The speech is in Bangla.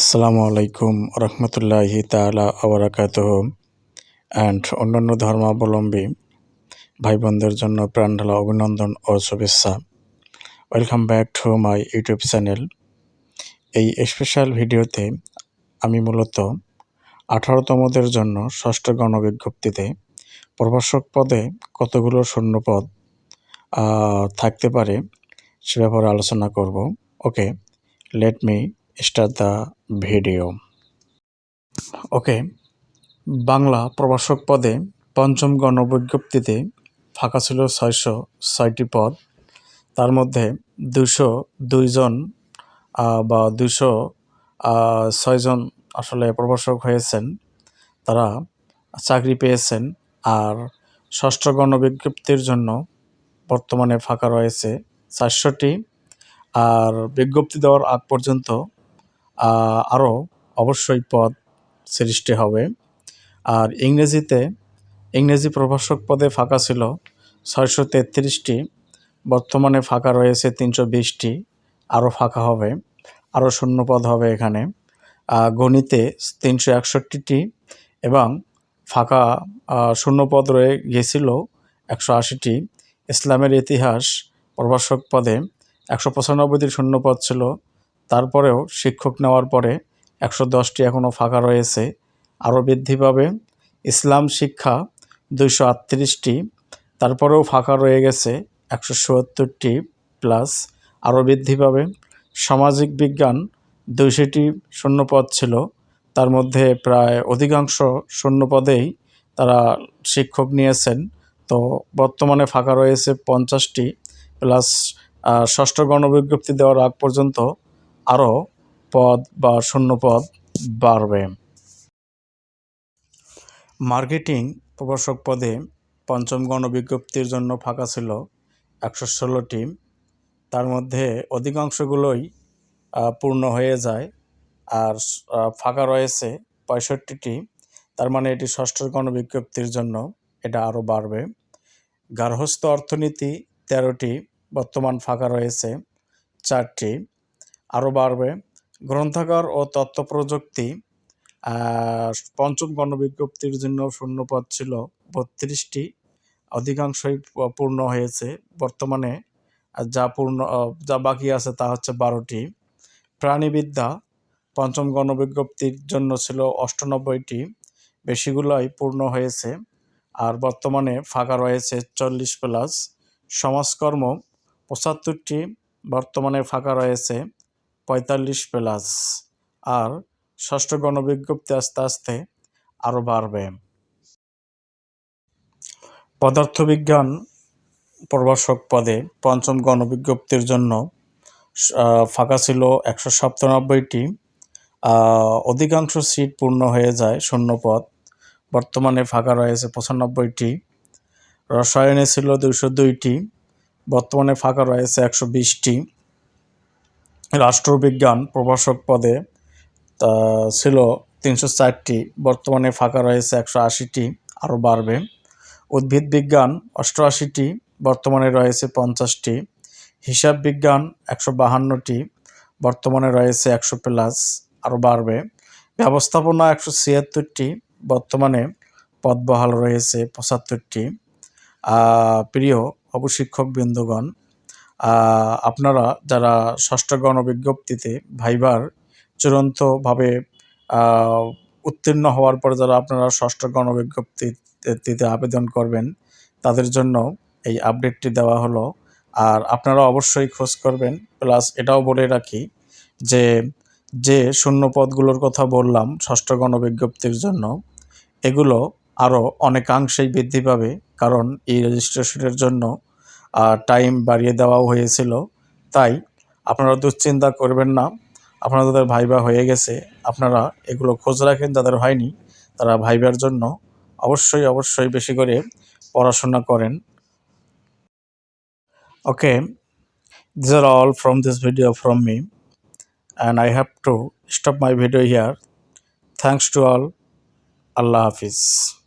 আসসালামু আলাইকুম রহমতুল্লাহি তাআলা ওয়াবারাকাতুহু অ্যান্ড অন্যান্য ধর্মাবলম্বী ভাই বোনদের জন্য প্রাণঢালা অভিনন্দন ও শুভেচ্ছা। Welcome back to my YouTube channel. এই স্পেশাল ভিডিওতে আমি মূলত 18তমদের জন্য ষষ্ঠ গণবিজ্ঞপ্তিতে প্রভাষক পদে কতগুলো শূন্যপদ থাকতে পারে সে ব্যাপারে আলোচনা করব। Okay, let me start the video. Okay, Bangla প্রভাষক পদে পঞ্চম গণবিজ্ঞপ্তিতে ফাঁকা ছিল 606টি পদ। তার মধ্যে 202 জন বা 206 জন আসলে প্রভাষক হয়েছেন, তারা চাকরি পেয়েছেন। আর ষষ্ঠ গণবিজ্ঞপ্তির জন্য বর্তমানে ফাঁকা রয়েছে 400টি। আর বিজ্ঞপ্তি দেওয়ার আগ পর্যন্ত আরও অবশ্যই পদ সৃষ্টি হবে। আর ইংরেজি প্রভাষক পদে ফাঁকা ছিল 633টি, বর্তমানে ফাঁকা রয়েছে 320টি, আরও ফাঁকা হবে, আরও শূন্যপদ হবে এখানে। গণিতে 361টি এবং ফাঁকা শূন্যপদ রয়ে গিয়েছিল 180টি। ইসলামের ইতিহাস প্রভাষক পদে 195টি শূন্যপদ ছিল, তারপরেও শিক্ষক নেওয়ার পরে 110টি এখনও ফাঁকা রয়েছে, আরও বৃদ্ধি পাবে। ইসলাম শিক্ষা 238টি, তারপরেও ফাঁকা রয়ে গেছে 177টি প্লাস, আরও বৃদ্ধি পাবে। সামাজিক বিজ্ঞান 200টি শূন্যপদ ছিল, তার মধ্যে প্রায় অধিকাংশ শূন্যপদেই তারা শিক্ষক নিয়েছেন। তো বর্তমানে ফাঁকা রয়েছে 50টি প্লাস ষষ্ঠ গণবিজ্ঞপ্তি দেওয়ার আগ পর্যন্ত আরও পদ বা শূন্যপদ বাড়বে। মার্কেটিং প্রভাষক পদে পঞ্চম গণবিজ্ঞপ্তির জন্য ফাঁকা ছিল 116টি, তার মধ্যে অধিকাংশগুলোই পূর্ণ হয়ে যায়। আর ফাঁকা রয়েছে 65টি, তার মানে এটি ষষ্ঠ গণবিজ্ঞপ্তির জন্য এটা আরও বাড়বে। গার্হস্থ্য অর্থনীতি 13টি, বর্তমান ফাঁকা রয়েছে 4টি, আরও বাড়বে। গ্রন্থাগার ও তথ্য প্রযুক্তি পঞ্চম গণবিজ্ঞপ্তির জন্য শূন্যপদ ছিল 32টি, অধিকাংশই পূর্ণ হয়েছে। বর্তমানে যা বাকি আছে তা হচ্ছে 12টি। প্রাণীবিদ্যা পঞ্চম গণবিজ্ঞপ্তির জন্য ছিল 98টি, বেশিগুলোই পূর্ণ হয়েছে আর বর্তমানে ফাঁকা রয়েছে 40 প্লাস। সমাজকর্ম 75টি, বর্তমানে ফাঁকা রয়েছে 45 প্লাস। আর ষষ্ঠ গণবিজ্ঞপ্তি আস্তে আস্তে আরও বাড়বে। পদার্থবিজ্ঞান প্রভাষক পদে পঞ্চম গণবিজ্ঞপ্তির জন্য ফাঁকা ছিল 197টি, অধিকাংশ সিট পূর্ণ হয়ে যায় শূন্যপদ, বর্তমানে ফাঁকা রয়েছে 95টি। রসায়নে ছিল 202টি, বর্তমানে ফাঁকা রয়েছে 120টি। রাষ্ট্রবিজ্ঞান প্রভাষক পদে ছিল 304টি, বর্তমানে ফাঁকা রয়েছে 180টি, আরও বাড়বে। উদ্ভিদ বিজ্ঞান 88টি, বর্তমানে রয়েছে 50টি। হিসাব বিজ্ঞান 152টি, বর্তমানে রয়েছে 100 প্লাস, আরও বাড়বে। ব্যবস্থাপনা 176টি, বর্তমানে পদ বহাল রয়েছে 75টি। প্রিয় অবশিক্ষক বৃন্দগণ, আপনারা যারা ষষ্ঠ গণবিজ্ঞপ্তিতে ভাইবার চূড়ান্তভাবে উত্তীর্ণ হওয়ার পরে যারা আপনারা ষষ্ঠ গণবিজ্ঞপ্তিতে আবেদন করবেন, তাদের জন্য এই আপডেটটি দেওয়া হলো। আর আপনারা অবশ্যই খোঁজ করবেন। প্লাস এটাও বলে রাখি যে শূন্যপদগুলোর কথা বললাম ষষ্ঠ গণবিজ্ঞপ্তির জন্য, এগুলো আরও অনেকাংশেই বৃদ্ধি পাবে, কারণ এই রেজিস্ট্রেশনের জন্য টাইম বাড়িয়ে দেওয়াও হয়েছিল। তাই আপনারা দুশ্চিন্তা করবেন না, আপনারা যাদের ভাইবা হয়ে গেছে আপনারা এগুলো খোঁজ রাখেন, যাদের হয়নি তারা ভাইবার জন্য অবশ্যই বেশি করে পড়াশোনা করেন। Okay, these are all from this video from me, and I have to stop my video here. Thanks to all. Allah Hafiz.